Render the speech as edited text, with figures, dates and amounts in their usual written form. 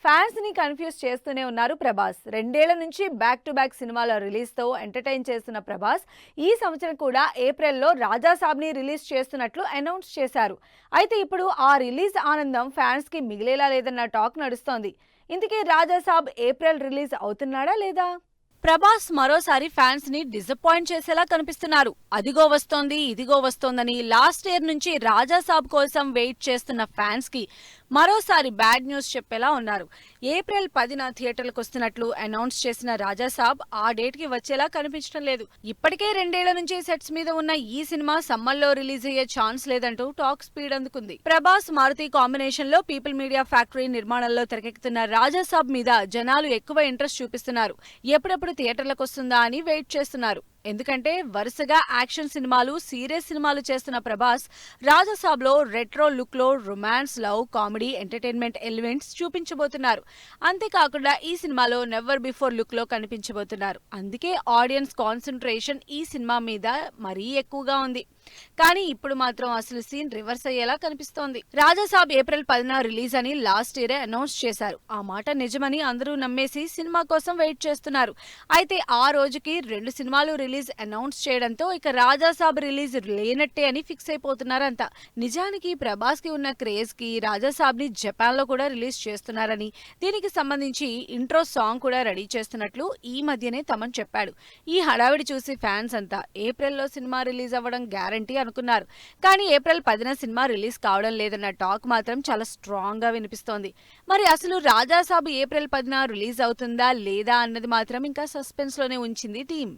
Fans ని confuse చేస్తూనే ఉన్నారు ప్రభాస్. 2 ఏళ్ల నుంచి బ్యాక్ టు బ్యాక్ సినిమాల రిలీజ్ తో ఎంటర్టైన్ చేస్తున్న ప్రభాస్ ఈ సంవత్సరం కూడా ఏప్రిల్లో రాజా సాబ్ ని రిలీజ్ చేస్తున్నట్లు అనౌన్స్ చేశారు. అయితే ఇప్పుడు ఆ రిలీజ్ ఆనందం ఫ్యాన్స్ కి మిగిలేలా లేదన్న టాక్ నడుస్తోంది. ఇంతకీ రాజా సాబ్ ఏప్రిల్ రిలీజ్ అవుతున్నాడా లేదా? ప్రభాస్ మరోసారి ఫ్యాన్స్ ని డిసప్పాయింట్ చేసేలా కనిపిస్తున్నారు. అదిగో వస్తోంది ఇదిగో వస్తోందని లాస్ట్ ఇయర్ నుంచి రాజా సాబ్ కోసం వెయిట్ చేస్తున్న ఫ్యాన్స్ కి మరోసారి బ్యాడ్ న్యూస్ చెప్పేలా ఉన్నారు. ఏప్రిల్ 10న థియేటర్లకు వస్తున్నట్లు అనౌన్స్ చేసిన రాజా సాబ్ ఆ డేట్ కి వచ్చేలా కనిపించడం లేదు. ఇప్పటికే 2 ఏళ్ల నుంచి సెట్స్ మీద ఉన్న ఈ సినిమా సమ్మర్ లో రిలీజ్ అయ్యే ఛాన్స్ లేదంటూ టాక్ స్పీడ్ అందుకుంది. ప్రభాస్ మారుతి కాంబినేషన్ లో పీపుల్ మీడియా ఫ్యాక్టరీ నిర్మాణంలో తెరకెక్కుతున్న రాజా సాబ్ మీద జనాలు ఎక్కువ ఇంట్రెస్ట్ చూపిస్తున్నారు. ఎప్పుడెప్పుడు థియేటర్లకు వస్తుందా అని వెయిట్ చేస్తున్నారు. ఎందుకంటే వరుసగా యాక్షన్ సినిమాలు, సీరియస్ సినిమాలు చేస్తున్న ప్రభాస్ రాజాసాబ్ లో రెట్రో లుక్ లో romance, love, comedy, entertainment elements చూపించబోతున్నారు. అంతేకాకుండా ఈ సినిమాలో నెవర్ బిఫోర్ లుక్ లో కనిపించబోతున్నారు. అందుకే ఆడియన్స్ కాన్సంట్రేషన్ ఈ సినిమా మీద మరీ ఎక్కువగా ఉంది. కానీ ఇప్పుడు మాత్రం అసలు సీన్ రివర్స్ అయ్యేలా కనిపిస్తోంది. రాజాసాబ్ ఏప్రిల్ 10న రిలీజ్ అని లాస్ట్ ఇయరే అనౌన్స్ చేశారు. ఆ మాట నిజమని అందరూ నమ్మేసి సినిమా కోసం వెయిట్ చేస్తున్నారు. అయితే ఆ రోజుకి 2 సినిమాలు రిలీజ్ అనౌన్స్ చేయడంతో ఇక రాజాసాబ్ రిలీజ్ లేనట్టే అని ఫిక్స్ అయిపోతున్నారంతా. నిజానికి ప్రభాస్ కి ఉన్న క్రేజ్ కి రాజాసాబ్ ని జపాన్ లో కూడా రిలీజ్ చేస్తున్నారని, దీనికి సంబంధించి ఇంట్రో సాంగ్ కూడా రెడీ చేస్తున్నట్లు ఈ మధ్యనే తమన్ చెప్పాడు. ఈ హడావిడి చూసి ఫ్యాన్స్ అంతా ఏప్రిల్లో సినిమా రిలీజ్ అవ్వడం గ్యారెంటీ అనుకున్నారు. కానీ ఏప్రిల్ 10న సినిమా రిలీజ్ కావడం లేదన్న టాక్ మాత్రం చాలా స్ట్రాంగ్ గా వినిపిస్తోంది. మరి అసలు రాజాసాబ్ ఏప్రిల్ 10న రిలీజ్ అవుతుందా లేదా అన్నది మాత్రం ఇంకా సస్పెన్స్ లోనే ఉంచింది టీం.